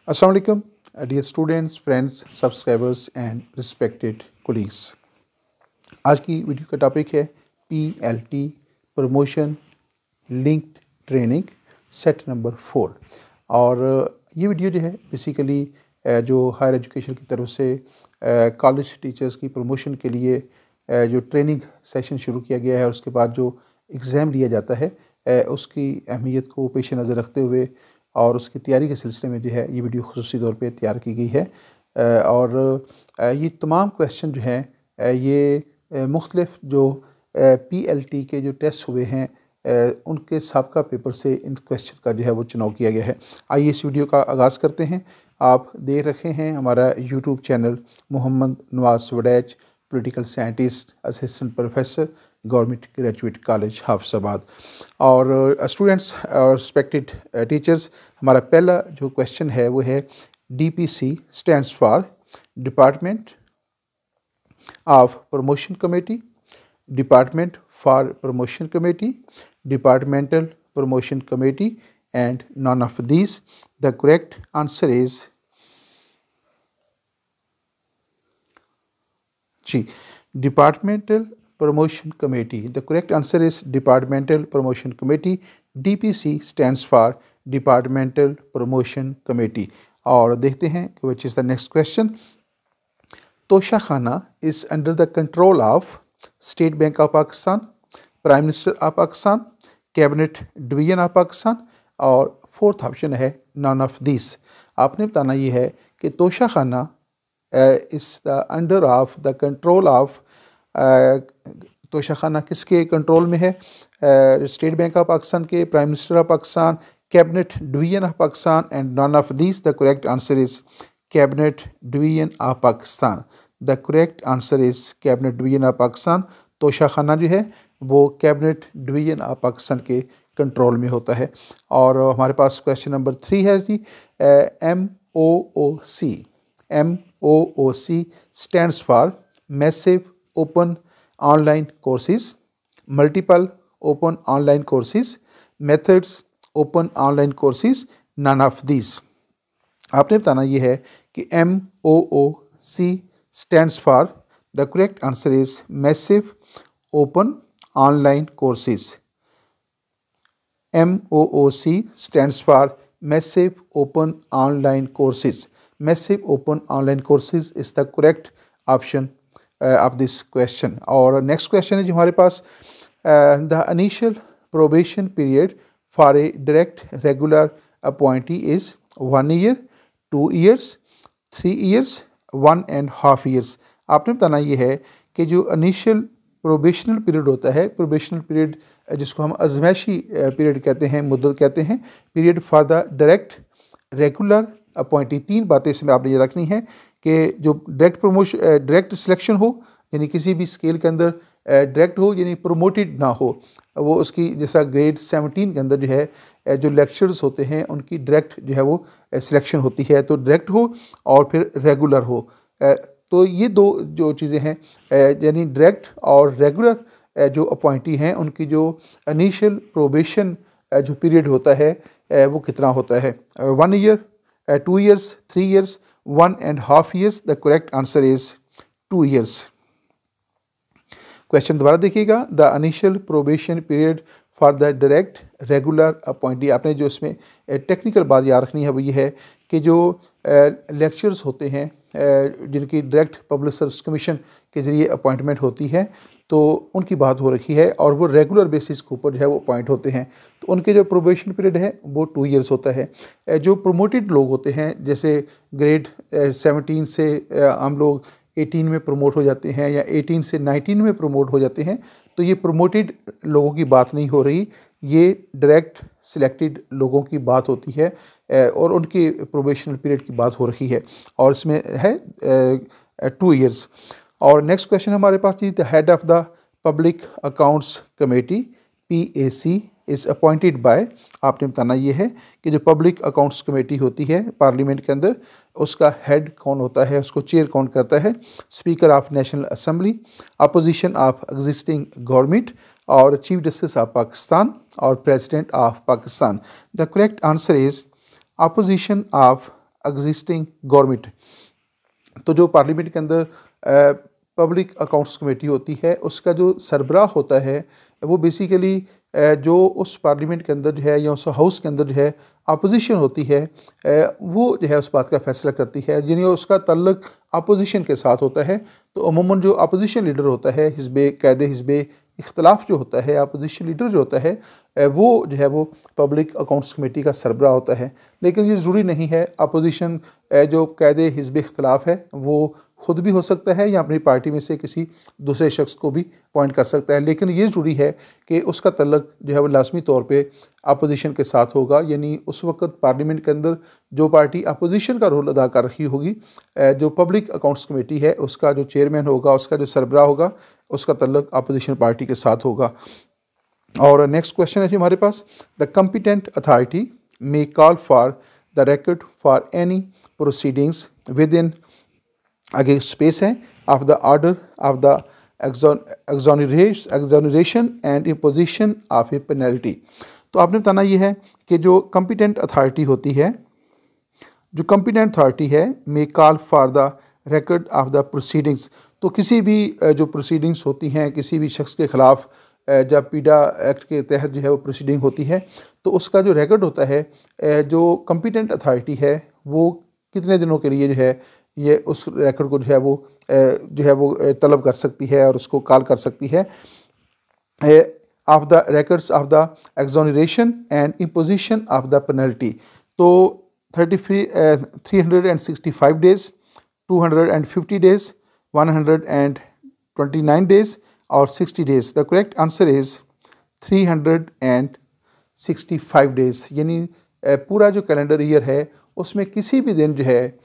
अस्सलाम वालेकुम dear students, friends, subscribers and respected colleagues. आज की वीडियो का टॉपिक है PLT promotion linked training set number 4। और ये वीडियो जो है बेसिकली जो हायर एजुकेशन की तरफ से कॉलेज टीचर्स की प्रमोशन के लिए जो ट्रेनिंग सेशन शुरू किया गया है, उसके बाद जो एग्ज़ाम लिया जाता है उसकी अहमियत को पेश नज़र रखते हुए और उसकी तैयारी के सिलसिले में जो है ये वीडियो खुसूसी तौर पे तैयार की गई है। और ये तमाम क्वेश्चन जो हैं ये मुख्तलिफ जो PLT के जो टेस्ट हुए हैं उनके साबका पेपर से इन क्वेश्चन का जो है वो चुनाव किया गया है। आइए इस वीडियो का आगाज़ करते हैं। आप देख रहे हैं हमारा YouTube channel Mohammad Nawaz Waraich, political scientist, assistant professor, government graduate college Hafizabad. और स्टूडेंट्स और रिस्पेक्टेड टीचर्स, हमारा पहला जो क्वेश्चन है वो है DPC stands for department of promotion committee, department for promotion committee, departmental promotion committee and none of these. The correct answer is G departmental promotion committee. The correct answer is departmental promotion committee. DPC stands for departmental promotion committee. और देखते हैं कि which is the next question. Toshakhana is under the control of State Bank of Pakistan, prime minister of Pakistan, Cabinet Division of Pakistan, और fourth option है none of this. आपने बताना ये है कि तोशाखाना इस the under of the control of Toshakhana किसके कंट्रोल में है? स्टेट बैंक ऑफ पाकिस्तान के, prime minister of Pakistan, Cabinet Division of Pakistan and none of this. The correct answer is cabinet Division of Pakistan. The correct answer is cabinet Division of Pakistan. Toshakhana जो है वो cabinet Division of Pakistan के control में होता है। और हमारे पास क्वेश्चन नंबर 3 है जी MOOC। MOOC stands for massive open online courses, multiple open online courses, methods open online courses, none of this. आपने बताना ये है कि MOOC stands for, the correct answer is massive open online courses. MOOC stands for massive open online courses. Massive open online courses is the correct option of this question. और next question है जो हमारे पास, the initial probation period for a direct regular appointee is 1 year, 2 years, 3 years, 1.5 years. आपने बताना ये है कि जो इनिशियल प्रोबेशनल पीरियड होता है, प्रोबेशनल पीरियड जिसको हम आजमाइशी पीरियड कहते हैं, मुद्दत कहते हैं, period for the direct regular appointee. 3 बातें इसमें आपने ये रखनी है कि जो डायरेक्ट सिलेक्शन हो, यानी किसी भी स्केल के अंदर डायरेक्ट हो, यानी प्रोमोटेड ना हो। वो उसकी जैसा ग्रेड 17 के अंदर जो है जो लेक्चर्स होते हैं उनकी डायरेक्ट जो है वो सिलेक्शन होती है, तो डायरेक्ट हो और फिर रेगुलर हो। तो ये 2 जो चीज़ें हैं, यानी डायरेक्ट और रेगुलर जो अपॉइंटी हैं उनकी जो इनिशियल प्रोबेशन जो पीरियड होता है वो कितना होता है? 1 year, 2 years, 3 years, 1.5 years. The correct answer is 2 years. Question दोबारा देखिएगा। The initial probation period for the direct regular appointee. आपने जो इसमें टेक्निकल बात याद रखनी है वो ये है कि जो लेक्चर्स होते हैं जिनकी डायरेक्ट पब्लिक सर्विस कमीशन के ज़रिए अपॉइंटमेंट होती है, तो उनकी बात हो रखी है और वो रेगुलर बेसिस के ऊपर जो है वो अपॉइंट होते हैं, तो उनके जो प्रोबेशन पीरियड है वो 2 ईयर्स होता है। जो प्रमोटेड लोग होते हैं, जैसे ग्रेड 17 से हम लोग 18 में प्रमोट हो जाते हैं या 18 से 19 में प्रमोट हो जाते हैं, तो ये प्रमोटेड लोगों की बात नहीं हो रही, ये डायरेक्ट सिलेक्टेड लोगों की बात होती है और उनके प्रोबेशनल पीरियड की बात हो रही है, और इसमें है 2 ईयर्स। और नेक्स्ट क्वेश्चन हमारे पास जी, the head of the public accounts committee PAC is appointed by. आपने बताना ये है कि जो पब्लिक अकाउंट्स कमेटी होती है पार्लियामेंट के अंदर, उसका हेड कौन होता है, उसको चेयर कौन करता है? Speaker of national assembly, opposition of existing government, और चीफ जस्टिस ऑफ पाकिस्तान, और president of Pakistan. The correct answer is opposition of existing government. तो जो पार्लियामेंट के अंदर पब्लिक अकाउंट्स कमेटी होती है उसका जो सरबराह होता है वो बेसिकली जो उस पार्लियामेंट के अंदर जो है या उस हाउस के अंदर जो है अपोजिशन होती है वो जो है उस बात का फैसला करती है, यानी उसका तल्लुक अपोजिशन के साथ होता है। तो अमूमन जो अपोजिशन लीडर होता है, हिज़्ब कायदे हिज़्ब इख्तलाफ जो होता है, अपोजिशन लीडर जो होता है वो जो है वो पब्लिक अकाउंट्स कमेटी का सरबराह होता है। लेकिन ये ज़रूरी नहीं है, अपोजिशन जो कायदे हिज़्ब इख्तलाफ है वो ख़ुद भी हो सकता है या अपनी पार्टी में से किसी दूसरे शख्स को भी अपॉइंट कर सकता है। लेकिन ये ज़रूरी है कि उसका तल्लुक जो है वो लाजमी तौर पे अपोजिशन के साथ होगा, यानी उस वक्त पार्लियामेंट के अंदर जो पार्टी अपोजिशन का रोल अदा कर रही होगी, जो पब्लिक अकाउंट्स कमेटी है उसका जो चेयरमैन होगा, उसका जो सरबराह होगा, उसका तल्लुक अपोजिशन पार्टी के साथ होगा। और नेक्स्ट क्वेश्चन है जी हमारे पास, the competent authority may call for the record for any proceedings within, आगे स्पेस है, of the order of the exoneration and imposition of a penalty. तो आपने बताना ये है कि जो कॉम्पिटेंट अथॉरिटी होती है, जो कॉम्पिटेंट अथॉरिटी है मे call for the record of the proceedings, तो किसी भी जो प्रोसीडिंग्स होती हैं किसी भी शख्स के ख़िलाफ़ जब पीडा एक्ट के तहत जो है वो प्रोसीडिंग होती है तो उसका जो रिकॉर्ड होता है, जो कॉम्पिटेंट अथॉरिटी है वो कितने दिनों के लिए जो है ये उस रिकॉर्ड को जो है वो तलब कर सकती है और उसको कॉल कर सकती है। Of the records of the exoneration and imposition of the penalty, तो 365 डेज़, 250 डेज़, 129 डेज़ और 60 days. The correct answer is 365 days, यानी पूरा जो कैलेंडर ईयर है उसमें किसी भी दिन जो है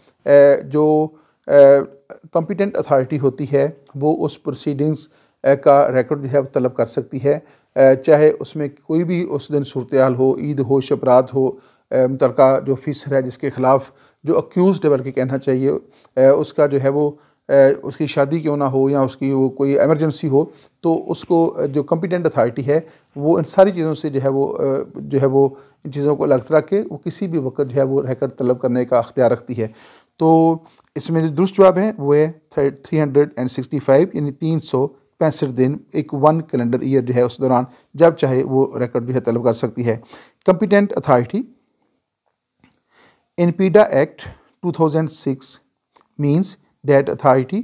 जो कॉम्पिटेंट अथॉरिटी होती है वो उस प्रोसीडिंग्स का रिकॉर्ड जो है वो तलब कर सकती है, चाहे उसमें कोई भी उस दिन सूरत हाल हो, ईद हो, शबरात हो, मुतलका जो ऑफिसर है जिसके ख़िलाफ़ जो अक्यूज़ड बल्कि कहना चाहिए उसका जो है वो उसकी शादी क्यों ना हो या उसकी वो कोई एमरजेंसी हो, तो उसको जो कॉम्पिटेंट अथॉरिटी है वो इन सारी चीज़ों से जो है वो इन चीज़ों को अलग रख के वो किसी भी वक्त जो है वो रिकॉर्ड तलब करने का अख्तियार रखती है। तो इसमें जो दुरुस्त जवाब है वो है 365, यानी 365 दिन, एक 1 कैलेंडर ईयर जो है उस दौरान जब चाहे वो रिकॉर्ड जो है तलब कर सकती है। कॉम्पिटेंट अथॉरिटी इन पीडा act 2006 means that authority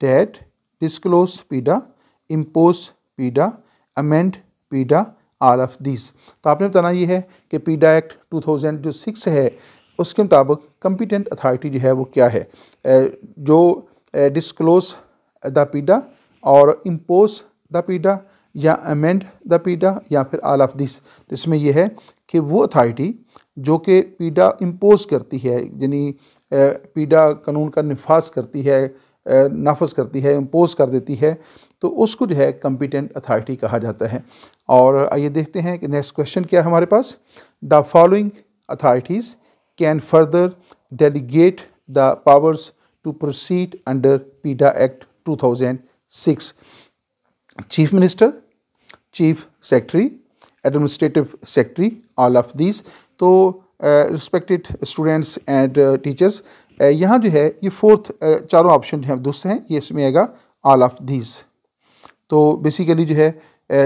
that disclose PIDA, impose PIDA, amend PIDA, all of these। तो आपने बताना ये है कि पीडा एक्ट 2006 है उसके मुताबिक कॉम्पिटेंट अथॉरिटी जो है वो क्या है, जो डिस्क्लोज द पीडा और इम्पोज द पीडा या अमेंड द पीडा या फिर ऑल ऑफ दिस। तो इसमें यह है कि वो अथॉरिटी जो कि पीडा इम्पोज करती है, यानी पीडा कानून का निफाज करती है, नाफज करती है, इम्पोज कर देती है, तो उसको जो है कॉम्पिटेंट अथॉरिटी कहा जाता है। और आइए देखते हैं कि नेक्स्ट क्वेश्चन क्या है हमारे पास, the following authorities can further delegate the powers to proceed under PEEDA act 2006, chief minister, chief secretary, administrative secretary, all of these. तो रिस्पेक्टेड स्टूडेंट्स एंड टीचर्स, यहाँ जो है ये फोर्थ चारों ऑप्शन जो है दुरुस्त हैं, ये इसमें आएगा ऑल ऑफ दीज। तो बेसिकली जो है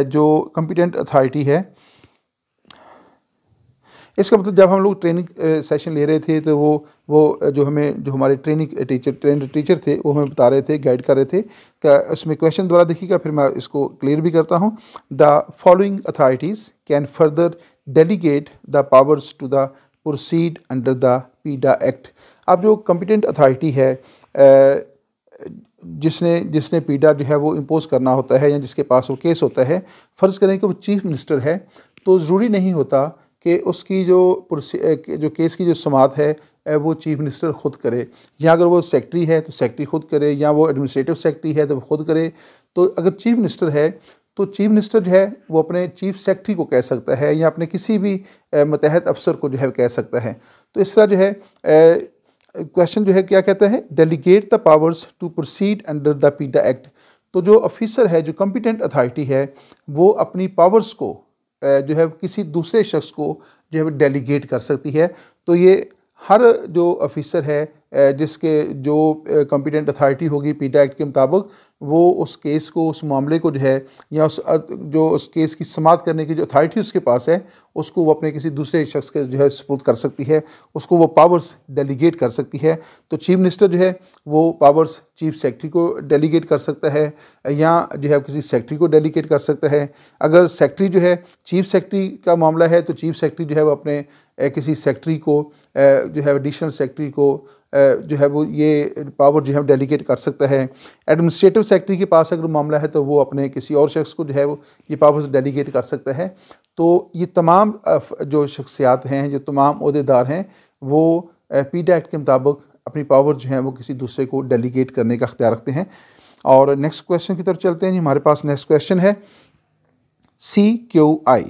जो कॉम्पिटेंट अथॉरिटी है, इसका मतलब जब हम लोग ट्रेनिंग सेशन ले रहे थे तो वो जो हमारे ट्रेंड टीचर थे वो हमें बता रहे थे, गाइड कर रहे थे। उसमें क्वेश्चन दोबारा देखिएगा, फिर मैं इसको क्लियर भी करता हूँ। The following authorities can further delegate the powers to the proceed under the PEEDA Act. अब जो कॉम्पिटेंट अथॉरिटी है जिसने पीडा जो है वो इम्पोज करना होता है या जिसके पास वो केस होता है, फ़र्ज़ करें कि वो चीफ मिनिस्टर है, तो ज़रूरी नहीं होता कि उसकी जो केस की जो समाअत है वो चीफ मिनिस्टर ख़ुद करे, या अगर वो सेक्रेटरी है तो सेक्रेटरी ख़ुद करे, या वो एडमिनिस्ट्रेटिव सेक्रेटरी है तो वो ख़ुद करे। तो अगर चीफ मिनिस्टर है तो चीफ मिनिस्टर जो है वो अपने चीफ सेक्रेटरी को कह सकता है या अपने किसी भी मतहत अफसर को जो है कह सकता है। तो इस तरह जो है क्वेश्चन जो है क्या कहता है, delegate the powers to proceed under the PEEDA Act. तो जो ऑफिसर है, जो कॉम्पिटेंट अथॉरिटी है, वो अपनी पावर्स को जो है किसी दूसरे शख्स को जो है डेलीगेट कर सकती है। तो ये हर जो ऑफिसर है जिसके जो कॉम्पिटेंट अथॉरिटी होगी पीटा एक्ट के मुताबिक, वो उस केस को, उस मामले को जो है, या जो उस केस की समाअत करने की जो अथॉरिटी उसके पास है, उसको वो अपने किसी दूसरे शख्स के जो है सपुर्द कर सकती है, उसको वो पावर्स डेलीगेट कर सकती है। तो चीफ मिनिस्टर जो है वो पावर्स चीफ सेक्रेटरी को डेलीगेट कर सकता है, या जो है किसी सेक्रेटरी को डेलीगेट कर सकता है। अगर सेक्रेटरी जो है, चीफ सेक्रेटरी का मामला है, तो चीफ सेक्रेटरी जो है वो अपने किसी सेक्रेटरी को जो है एडिशनल सेक्रेटरी को जो है वो ये पावर जो है डेलीगेट कर सकता है। एडमिनिस्ट्रेटिव सेक्रेटरी के पास अगर मामला है तो वो अपने किसी और शख्स को जो है वो ये पावर्स डेलीगेट कर सकता है। तो ये तमाम जो शख्सियात हैं, जो तमाम ओहदेदार हैं, वो पीटा एक्ट के मुताबिक अपनी पावर जो है वो किसी दूसरे को डेलीगेट करने का अख्तियार रखते हैं। और नेक्स्ट क्वेश्चन की तरफ चलते हैं जी। हमारे पास नेक्स्ट क्वेश्चन है CQI।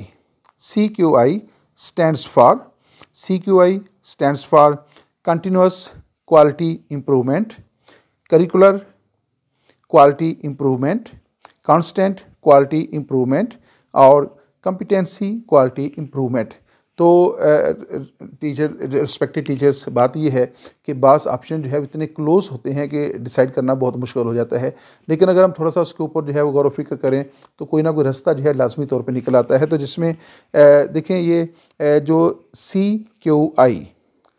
CQI stands for CQI stands for Continuous Quality Improvement, Curricular Quality Improvement, Constant Quality Improvement और Competency Quality Improvement। तो रिस्पेक्टेड टीचर्स, बात ये है कि बास ऑप्शन जो है इतने क्लोज होते हैं कि डिसाइड करना बहुत मुश्किल हो जाता है, लेकिन अगर हम थोड़ा सा उसके ऊपर जो है वो गौर व फिक्र करें तो कोई ना कोई रास्ता जो है लाजमी तौर पे निकल आता है। तो जिसमें देखें ये जो CQI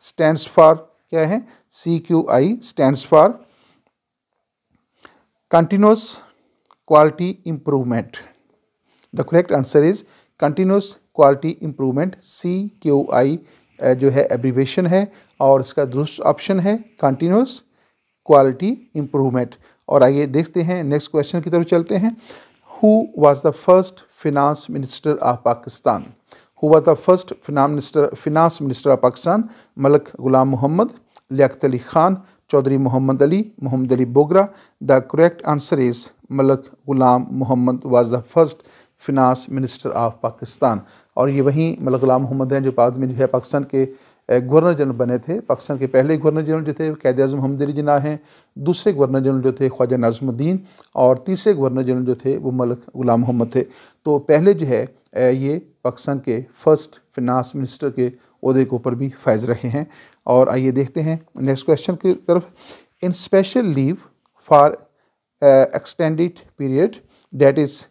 स्टैंड्स फॉर क्या है, CQI stands for continuous quality improvement. The correct answer is continuous quality improvement. CQI जो है एब्रीवेशन है और इसका दुरुस्त ऑप्शन है कंटिन्यूस क्वालिटी इम्प्रूवमेंट। और आइए देखते हैं नेक्स्ट क्वेश्चन की तरफ चलते हैं। Who was the first finance minister of Pakistan? Who was the first finance minister of Pakistan? Malik Ghulam Mohammad, Liaquat Ali Khan, Chaudhry Mohammad Ali Bogra. The correct answer is Malik Ghulam Mohammad was the first finance minister of Pakistan. और ये वहीं मलिक गुलाम मोहम्मद हैं जो बाद में जो है पाकिस्तान के गवर्नर जनरल बने थे। पाकिस्तान के पहले गवर्नर जनरल जो थे कैद आज़म मोहम्मद अली जिन्ना हैं, दूसरे गवर्नर जनरल जो थे ख्वाजा नाज़मुद्दीन, और तीसरे गवर्नर जनरल जो थे वो मलिक गुलाम मोहम्मद थे। तो पहले जो है ये पाकिस्तान के फर्स्ट फिनांस मिनिस्टर के ओहदे के ऊपर भी फायज रहे हैं। और आइए देखते हैं नेक्स्ट क्वेश्चन की तरफ। In special leave for extended period that is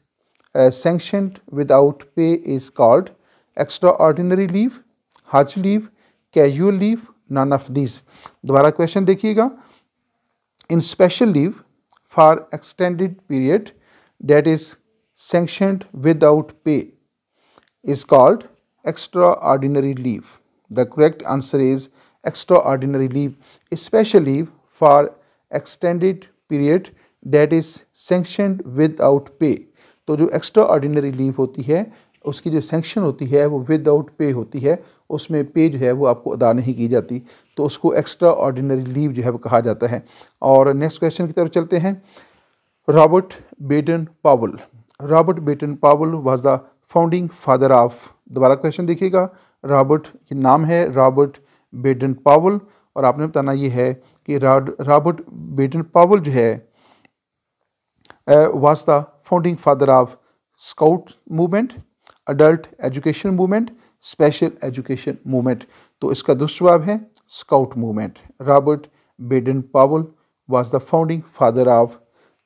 sanctioned without pay is called extraordinary leave, hajj leave, casual leave, none of these। दोबारा क्वेश्चन देखिएगा। In special leave for extended period that is sanctioned without pay is called extraordinary leave। The correct answer is extraordinary leave। Special leave for extended period that is sanctioned without pay। तो जो extra ordinary leave होती है उसकी जो sanction होती है वो without pay होती है, उसमें पे जो है वो आपको अदा नहीं की जाती, तो उसको एक्स्ट्रा ऑर्डिनरी लीव जो है वो कहा जाता है। और नेक्स्ट क्वेश्चन की तरफ चलते हैं। रॉबर्ट बेटन पावल। रॉबर्ट बेटन पावल was the founding father of. दोबारा क्वेश्चन देखिएगा। रॉबर्ट, ये नाम है रॉबर्ट बेटन पावल, और आपने बताना ये है कि रॉबर्ट बेटन पावल जो है was the founding father of Scout movement, adult education movement, special education movement। तो इसका दुरुस्त जवाब है स्काउट मूवमेंट। रॉबर्ट बेटन पावल was the founding father of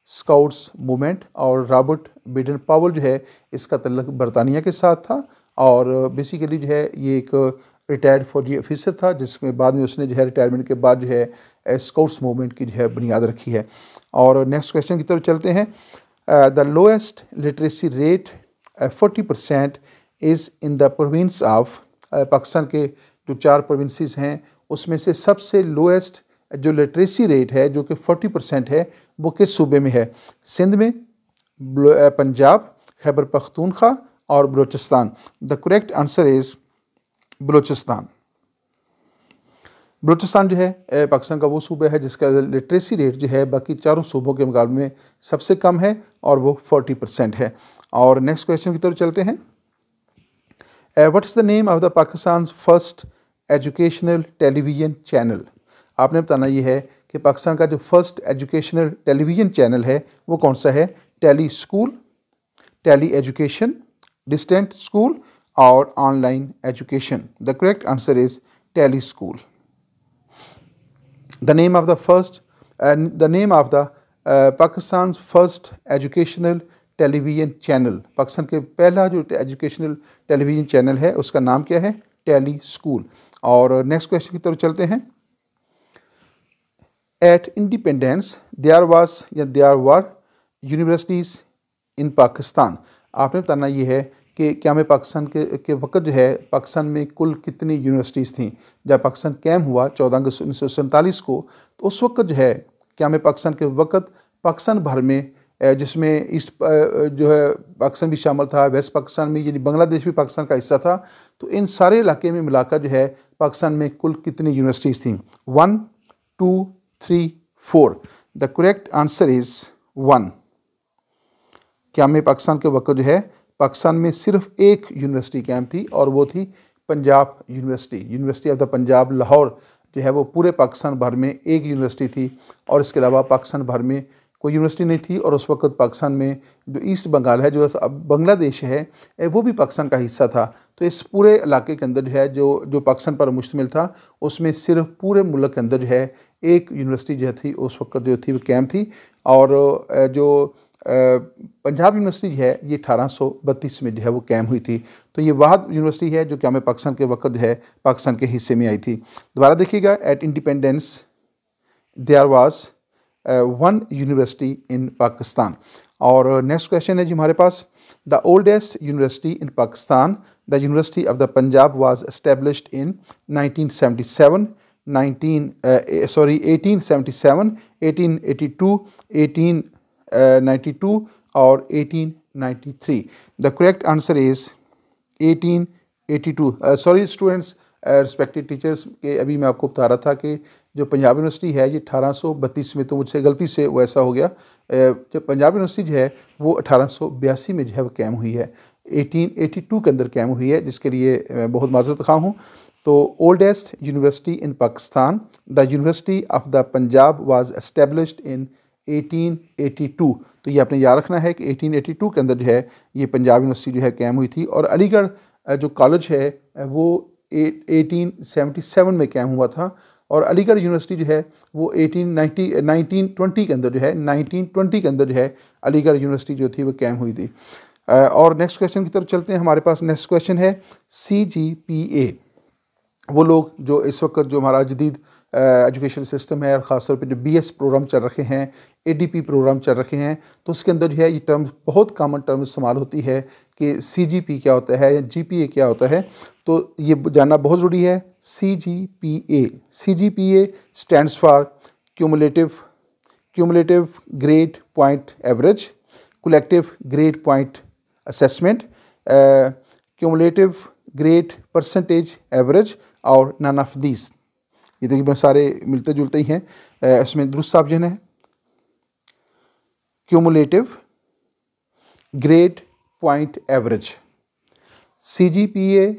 scouts movement. और रॉबर्ट बेटन पावल जो है इसका तल्लुक बरतानिया के साथ था, और बेसिकली जो है ये एक रिटायर्ड फौजी ऑफिसर था, जिसमें बाद में उसने जो है रिटायरमेंट के बाद जो है स्काउट्स मूवमेंट की जो है बुनियाद रखी है। और नेक्स्ट क्वेश्चन की तरफ चलते हैं। The lowest literacy rate 40% is in the province of. Pakistan के जो 4 प्रोविंसेस हैं उसमें से सबसे लोएस्ट जो लिटरेसी रेट है जो कि 40% है वो किस सूबे में है? सिंध में, पंजाब, खैबर पख्तूनख्वा और Balochistan. The correct answer is Balochistan. Balochistan जो है पाकिस्तान का वो सूबा है जिसका लिटरेसी रेट जो है बाकी चारों सूबों के मुकाबले में सबसे कम है, और वो 40% है। और नेक्स्ट क्वेश्चन की तरफ चलते हैं। What is the name of the Pakistan first educational television channel? आपने बताना ये है कि पाकिस्तान का जो फर्स्ट एजुकेशनल टेलीविज़न चैनल है वो कौन सा है? Tele school, tele education, distant school और online education. The correct answer is tele school. The name of the first the name of the Pakistan first educational television channel, Pakistan के पहला जो educational television channel है उसका नाम क्या है? Tele school. और नेक्स्ट क्वेश्चन की तरफ चलते हैं। At independence there were universities in Pakistan. आपने बताना ये है कि क्या में पाकिस्तान के वक्त जो है पाकिस्तान में कुल कितनी यूनिवर्सिटीज़ थी। जब पाकिस्तान कैम हुआ 14 अगस्त 1947 को, तो उस वक्त जो है क्या में पाकिस्तान के वक्त पाकिस्तान भर में, जिसमें ईस्ट जो है पाकिस्तान भी शामिल था, वेस्ट पाकिस्तान में यानी बांग्लादेश भी पाकिस्तान का हिस्सा था, तो इन सारे इलाके में मिलाकर जो है पाकिस्तान में कुल कितनी यूनिवर्सिटीज़ थी? 1, 2, 3, 4। The correct answer is 1। क्या में पाकिस्तान के वक्त जो है पाकिस्तान में सिर्फ एक यूनिवर्सिटी कैम थी और वो थी Punjab university, university of the Punjab Lahore जो है वो पूरे पाकिस्तान भर में एक यूनिवर्सिटी थी। और इसके अलावा पाकिस्तान भर में कोई यूनिवर्सिटी नहीं थी। और उस वक्त पाकिस्तान में जो ईस्ट बंगाल है, जो अब बांग्लादेश है, वो भी पाकिस्तान का हिस्सा था। तो इस पूरे इलाके के अंदर जो है जो पाकिस्तान पर मुश्तमिल था, उसमें सिर्फ पूरे मुल्क के अंदर जो है एक यूनिवर्सिटी जो थी उस वक्त जो थी वो कैम थी। और जो पंजाब यूनिवर्सिटी है ये 1832 में जो है वो कैम हुई थी। तो ये वाहद यूनिवर्सिटी है जो क्या में पाकिस्तान के वक्त जो है पाकिस्तान के हिस्से में आई थी। दोबारा देखिएगा, at independence there was 1 university in Pakistan. और नेक्स्ट क्वेश्चन है जी हमारे पास, the oldest university in Pakistan, the university of the Punjab was established in 1877, 1877, 1882, 1892 और 1893। The correct answer is 1882। Sorry students, respected teachers, के अभी मैं आपको बता रहा था कि जो पंजाब यूनिवर्सिटी है ये 1832 में, तो मुझसे गलती से वो ऐसा हो गया। जो पंजाब यूनिवर्सिटी जो है वो 1882 में जो है वो कैम हुई है, 1882 के अंदर कैम हुई है, जिसके लिए मैं बहुत माज़रत खा हूँ। तो oldest university in Pakistan, the university of the Punjab was established इन 1882। तो ये आपने याद रखना है कि 1882 के अंदर जो है ये पंजाब यूनिवर्सिटी जो है कैम हुई थी। और अलीगढ़ जो कॉलेज है वो 1877 में कैम हुआ था। और अलीगढ़ यूनिवर्सिटी जो है वो 1920 के अंदर जो है 1920 के अंदर जो है अलीगढ़ यूनिवर्सिटी जो थी वो कैम हुई थी। और नेक्स्ट क्वेश्चन की तरफ चलते हैं। हमारे पास नेक्स्ट क्वेश्चन है CGPA। वो लोग जो इस वक्त जो हमारा जदीद एजुकेशन सिस्टम है और ख़ासतौर पे जो BS प्रोग्राम चल रखे हैं, ADP प्रोग्राम चल रखे हैं, तो उसके अंदर जो है ये टर्म बहुत कॉमन टर्म इस्तेमाल होती है कि CGP क्या होता है या GPA क्या होता है। तो ये जानना बहुत ज़रूरी है। CGPA stands for cumulative grade point average, collective grade point assessment, cumulative grade percentage average और नन ऑफ दीज। ये तकरीबन सारे मिलते जुलते ही हैं। इसमें दुरुस्त ऑप्शन है cumulative grade point average. CGPA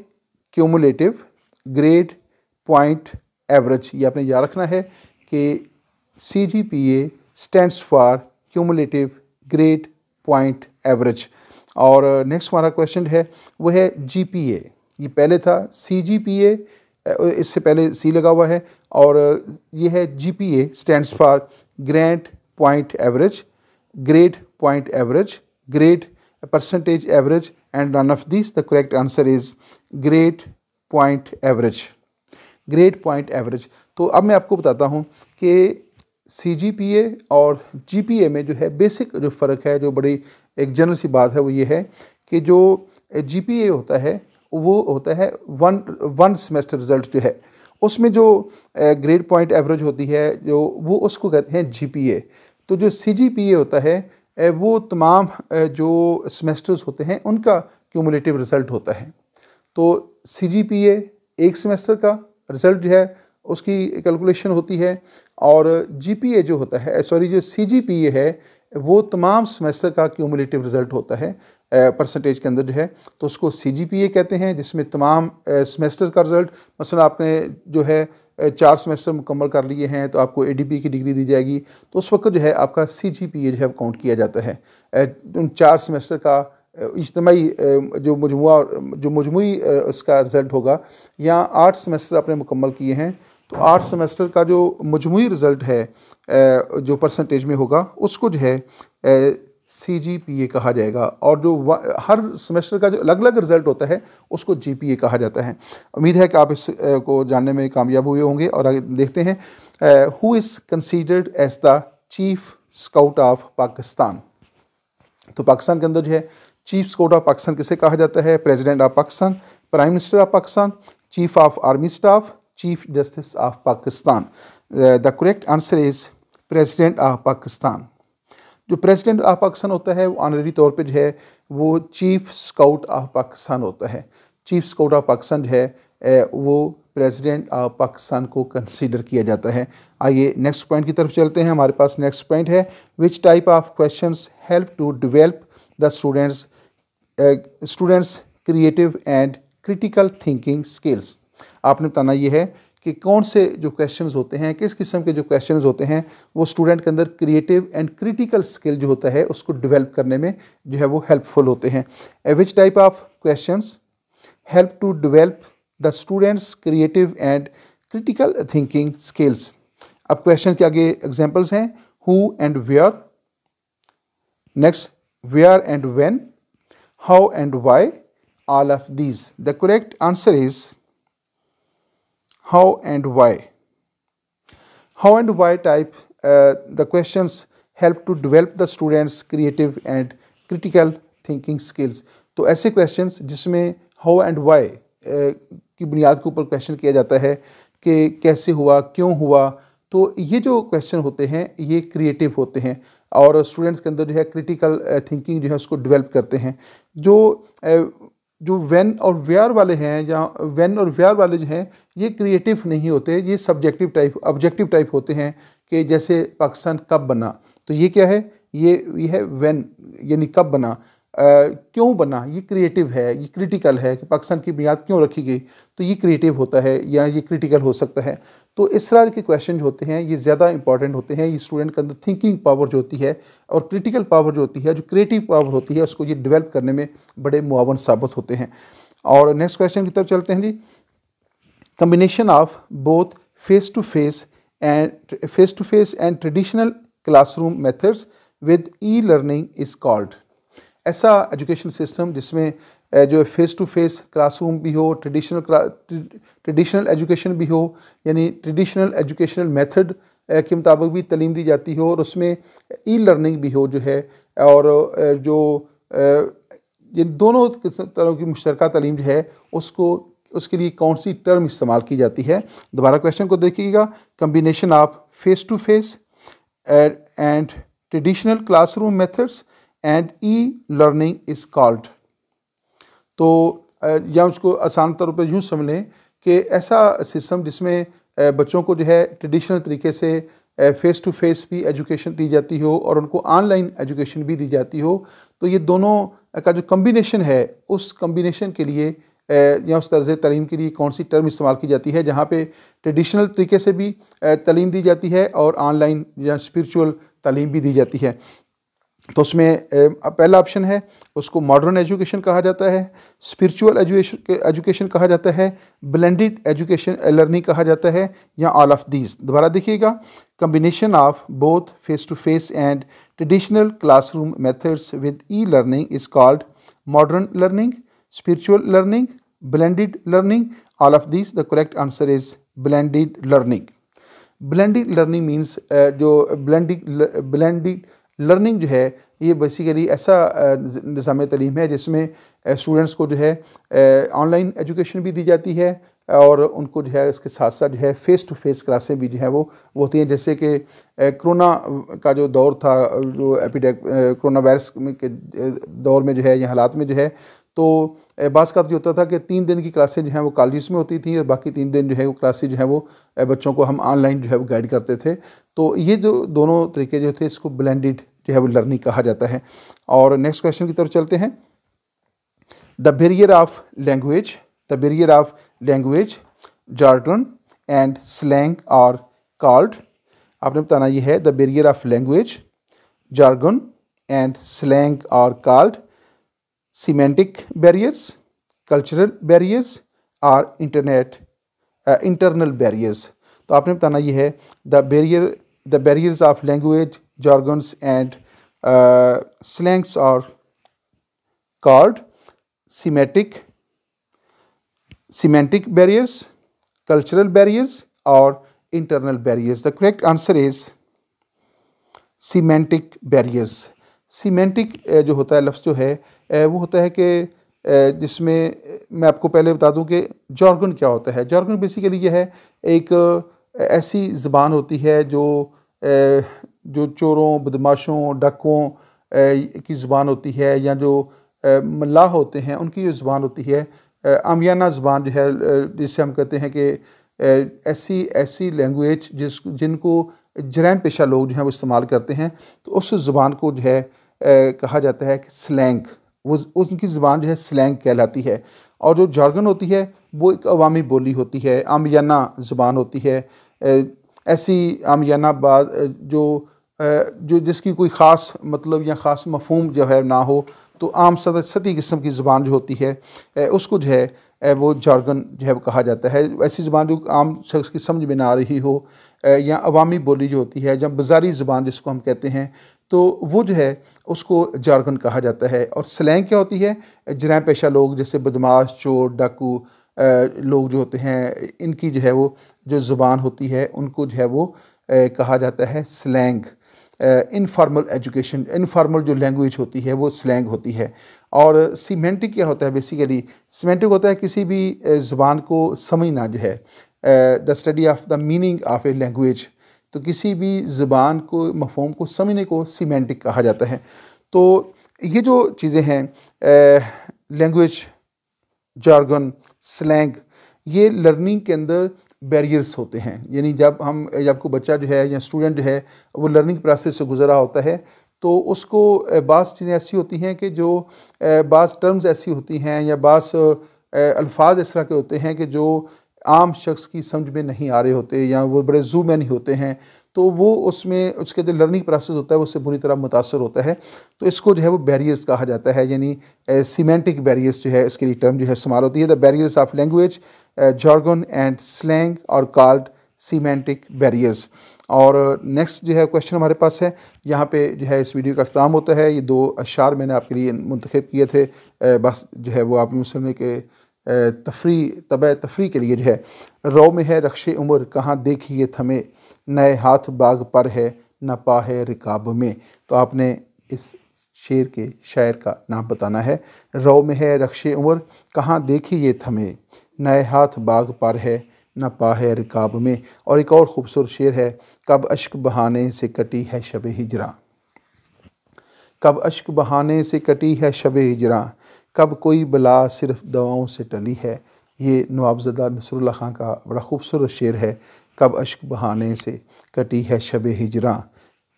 cumulative grade point average, ये आपने याद रखना है कि CGPA stands for cumulative grade point average. और नेक्स्ट हमारा क्वेश्चन है वो है GPA। ये पहले था CGPA, इससे पहले C लगा हुआ है, और ये है GPA stands for grade point average, grade point average, grade percentage average and none of this. The correct answer is grade point average, grade point average. तो अब मैं आपको बताता हूँ कि CGPA और GPA में जो है बेसिक जो फ़र्क है, जो बड़ी एक जनरल सी बात है, वो ये है कि जो GPA होता है वो होता है वन सेमेस्टर रिज़ल्ट जो है, उसमें जो ग्रेड पॉइंट एवरेज होती है जो वो उसको कहते हैं GPA। तो जो CGPA होता है वो तमाम जो सेमेस्टर्स होते हैं उनका क्यूमुलेटिव रिज़ल्ट होता है। तो CGPA एक सेमेस्टर का रिज़ल्ट जो है उसकी कैलकुलेशन होती है, और GPA जो होता है जो CGPA है वो तमाम सेमेस्टर का क्यूमुलेटिव रिज़ल्ट होता है परसेंटेज के अंदर जो है, तो उसको CGPA कहते हैं, जिसमें तमाम सेमेस्टर का रिज़ल्ट, मसलन आपने जो है 4 सेमेस्टर मुकम्मल कर लिए हैं तो आपको ADP की डिग्री दी जाएगी, तो उस वक्त जो है आपका CGPA जो है काउंट किया जाता है। उन 4 सेमेस्टर का इज्तिमाई जो मजमुई उसका रिज़ल्ट होगा, या 8 सेमेस्टर आपने मुकम्मल किए हैं तो 8 सेमेस्टर का जो मजमूई रिज़ल्ट है जो परसेंटेज में होगा उसको जो है CGPA कहा जाएगा, और जो हर सेमेस्टर का जो अलग अलग रिजल्ट होता है उसको GPA कहा जाता है। उम्मीद है कि आप इस को जानने में कामयाब हुए होंगे। और आगे देखते हैं, who is considered as the chief scout of Pakistan. तो पाकिस्तान के अंदर जो है चीफ स्काउट ऑफ पाकिस्तान किसे कहा जाता है? President of Pakistan, prime minister of Pakistan, chief of army staff, chief justice of Pakistan. The correct answer is president of Pakistan. जो प्रेसिडेंट ऑफ पाकिस्तान होता है वो ऑनररी तौर पे जो है वो चीफ स्काउट ऑफ पाकिस्तान होता है। चीफ स्काउट ऑफ पाकिस्तान जो है वो प्रेसिडेंट ऑफ पाकिस्तान को कंसीडर किया जाता है। आइए नेक्स्ट पॉइंट की तरफ चलते हैं। हमारे पास नेक्स्ट पॉइंट है, which type of questions help to develop the students creative and critical thinking skills. आपने बताना ये है कि कौन से जो क्वेश्चंस होते हैं, किस किस्म के जो क्वेश्चंस होते हैं वो स्टूडेंट के अंदर क्रिएटिव एंड क्रिटिकल स्किल जो होता है उसको डेवलप करने में जो है वो हेल्पफुल होते हैं। Which type of questions help to develop the students creative and critical thinking skills. अब क्वेश्चन के आगे एग्जांपल्स हैं, who and where, next where and when, how and why, all of these. The correct answer is how and why. How and why type the questions help to develop the students creative and critical thinking skills। तो ऐसे questions जिसमें how and why की बुनियाद के ऊपर question किया जाता है कि कैसे हुआ, क्यों हुआ, तो ये जो क्वेश्चन होते हैं ये क्रिएटिव होते हैं और स्टूडेंट्स के अंदर जो है क्रिटिकल थिंकिंग जो है उसको डेवलप करते हैं। जो व्हेन और वेयर वाले हैं, या व्हेन और वेयर वाले जो हैं ये क्रिएटिव नहीं होते, ये सब्जेक्टिव टाइप ऑब्जेक्टिव टाइप होते हैं कि जैसे पाकिस्तान कब बना, तो ये क्या है, ये है व्हेन, यानी कब बना। क्यों बना, ये क्रिएटिव है, ये क्रिटिकल है कि पाकिस्तान की बुनियाद क्यों रखी गई, तो ये क्रिएटिव होता है या ये क्रिटिकल हो सकता है। तो इस तरह के क्वेश्चन जो होते हैं ये ज़्यादा इंपॉर्टेंट होते हैं। ये स्टूडेंट के अंदर थिंकिंग पावर जो होती है और क्रिटिकल पावर जो होती है, जो क्रिएटिव पावर होती है, उसको ये डेवलप करने में बड़े मुआवन साबित होते हैं। और नेक्स्ट क्वेश्चन की तरफ चलते हैं जी। Combination of both face to face and traditional classroom methods with e-learning is called. ऐसा एजुकेशन सिस्टम जिसमें जो फेस टू फेस क्लासरूम भी हो, ट्रेडिशनल एजुकेशन भी हो, यानी ट्रेडिशनल एजुकेशनल मेथड के मुताबिक भी तालीम दी जाती हो, और उसमें ई-लर्निंग भी हो जो है, और जो ये दोनों तरह की मुश्तरका तालीम जो है उसके लिए कौन सी टर्म इस्तेमाल की जाती है। दोबारा क्वेश्चन को देखिएगा, combination of face to face and traditional classroom methods and e-learning is called. तो या उसको आसान तौर पर यूँ समझ लें कि ऐसा सिस्टम जिसमें बच्चों को जो है ट्रेडिशनल तरीके से फेस टू फेस भी एजुकेशन दी जाती हो और उनको ऑनलाइन एजुकेशन भी दी जाती हो, तो ये दोनों का जो कम्बिनेशन है उस कम्बिनेशन के लिए या उस तर्ज़ तालीम के लिए कौन सी टर्म इस्तेमाल की जाती है, जहाँ पे ट्रेडिशनल तरीके से भी तालीम दी जाती है और ऑनलाइन या स्पिरिचुअल तालीम भी दी जाती है। तो उसमें पहला ऑप्शन है उसको मॉडर्न एजुकेशन कहा जाता है, स्पिरिचुअल एजुकेशन कहा जाता है, ब्लेंडेड एजुकेशन लर्निंग कहा जाता है, या ऑल ऑफ दीज। दोबारा देखिएगा, combination of both face to face and traditional classroom methods with e learning is called modern learning, spiritual learning, blended learning, all of these. The correct answer is blended learning. Blended learning means जो blended learning जो है ये basically ऐसा निज़ाम तालीम है जिसमें students को जो है ऑनलाइन एजुकेशन भी दी जाती है और उनको जो है इसके साथ साथ जो है फ़ेस टू फेस क्लासें भी जो है वो होती हैं। जैसे कि कोरोना का जो दौर था, जो कोरोना वायरस के दौर में जो है या हालात में जो है, तो बाज़ का ये होता था कि 3 दिन की क्लासें जो हैं वो कॉलेज में होती थी और बाकी 3 दिन जो है वो क्लासेज जो है वो बच्चों को हम ऑनलाइन जो है वो गाइड करते थे। तो ये जो दोनों तरीके जो थे इसको ब्लेंडेड जो है वो लर्निंग कहा जाता है। और नेक्स्ट क्वेश्चन की तरफ चलते हैं। The barrier of language jargon and slang are called. आपने बताना ये है, the barrier of language jargon and slang are called semantic barriers, cultural barriers, or internal barriers। तो आपने बताना ये है the barriers of language jargons and slangs are called semantic barriers, cultural barriers, or internal barriers. The correct answer is semantic barriers. Semantic जो होता है लफ्ज़ जो है वो होता है कि जिसमें मैं आपको पहले बता दूं कि जॉर्गन क्या होता है। जॉर्गन बेसिकली ये है एक ऐसी ज़बान होती है जो चोरों, बदमाशों, डाकुओं की ज़बान होती है, या जो मल्लाह होते हैं उनकी जो ज़बान होती है, आमियाना ज़बान जो है, जिससे हम कहते हैं कि ऐसी लैंग्वेज जिनको जराइम पेशा लोग जो हैं वो इस्तेमाल करते हैं, तो उस ज़बान को जो है कहा जाता है कि स्लैंग। वो उनकी ज़बान जो है स्लैंग कहलाती है। और जो जार्गन होती है वो एक अवामी बोली होती है, आमियाना ज़बान होती है, ऐसी आमियाना बात जो जिसकी कोई ख़ास मतलब या ख़ास मफ़हूम जो है ना हो, तो आम सती किस्म की ज़बान जो होती है उसको जो है वो जार्गन जो है वो कहा जाता है। ऐसी ज़बान जो आम शख्स की समझ में ना आ रही हो, या अवामी बोली जो होती है, जब बाज़ारी ज़बान जिसको हम कहते हैं, तो वो जो है उसको जार्गन कहा जाता है। और स्लैंग क्या होती है? जराइम पेशा लोग जैसे बदमाश, चोर, डाकू लोग जो होते हैं, इनकी जो है वो जो ज़ुबान होती है उनको जो है वो कहा जाता है स्लैंग। इनफॉर्मल एजुकेशन, इनफॉर्मल जो लैंग्वेज होती है वो स्लैंग होती है। और सीमेंटिक क्या होता है? बेसिकली सीमेंटिक होता है किसी भी ज़ुबान को समझना जो है, the study of the meaning of a language. तो किसी भी ज़बान को, मफ़हूम को समझने को सीमेंटिक कहा जाता है। तो ये जो चीज़ें हैं, लैंग्वेज, जार्गन, स्लैंग, ये लर्निंग के अंदर बैरियर्स होते हैं। यानी जब कोई बच्चा जो है या स्टूडेंट जो है वो लर्निंग प्रोसेस से गुज़रा होता है, तो उसको बाज़ चीज़ें ऐसी होती हैं कि जो बाज़ टर्म्स ऐसी होती हैं या बाज़ अल्फाज इस तरह के होते हैं कि जो आम शख्स की समझ में नहीं आ रहे होते, या वो बड़े ज़ू में नहीं होते हैं, तो वो उसमें उसके जो लर्निंग प्रोसेस होता है उससे बुरी तरह मुतासर होता है। तो इसको जो है वो बैरियर्स कहा जाता है, यानी सीमेंटिक बैरियर्स जो है इसके लिए टर्म जो है इस्तेमाल होती है। The barriers of language, jargon and slang और कॉल्ड सीमेंटिक बैरियर्स। और नेक्स्ट जो है क्वेश्चन हमारे पास है, यहाँ पे जो है इस वीडियो का अख्ताम होता है। ये 2 अशार मैंने आपके लिए मुंतखब किए थे, बस जो है वो आप यूँ समझें कि तफरी के लिए जो है। रो में है रख्शे उम्र, कहाँ देखिए थमे, नए हाथ बाग पर है, न पा है रिकाब में। तो आपने इस शेर के शायर का नाम बताना है। रो में है रख्शे उम्र, कहाँ देखिए थमे, नए हाथ बाग पर है, न पा है रिकाब में। और एक और ख़ूबसूरत शेर है, कब अश्क बहाने से कटी है शब हिजरा, कब अश्क बहाने से कटी है शब हिजरा, कब कोई बला सिर्फ दवाओं से टली है। ये नवाबज़दा नसरुल्लाह ख़ान का बड़ा ख़ूबसूरत शेर है। कब अश्क बहाने से कटी है शब हिजरा,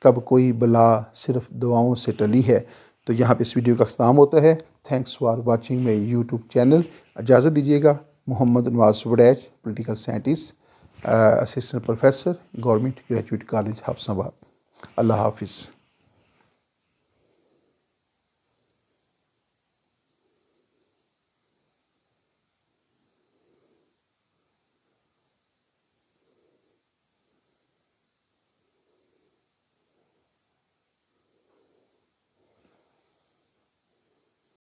कब कोई बला सिर्फ दवाओं से टली है। तो यहाँ पे इस वीडियो का अख्ताम होता है। Thanks for watching my YouTube channel. इजाज़त दीजिएगा। Mohammad Nawaz Waraich, political scientist, assistant professor, government graduate college, Hafizabad. अल्लाह हाफिज़।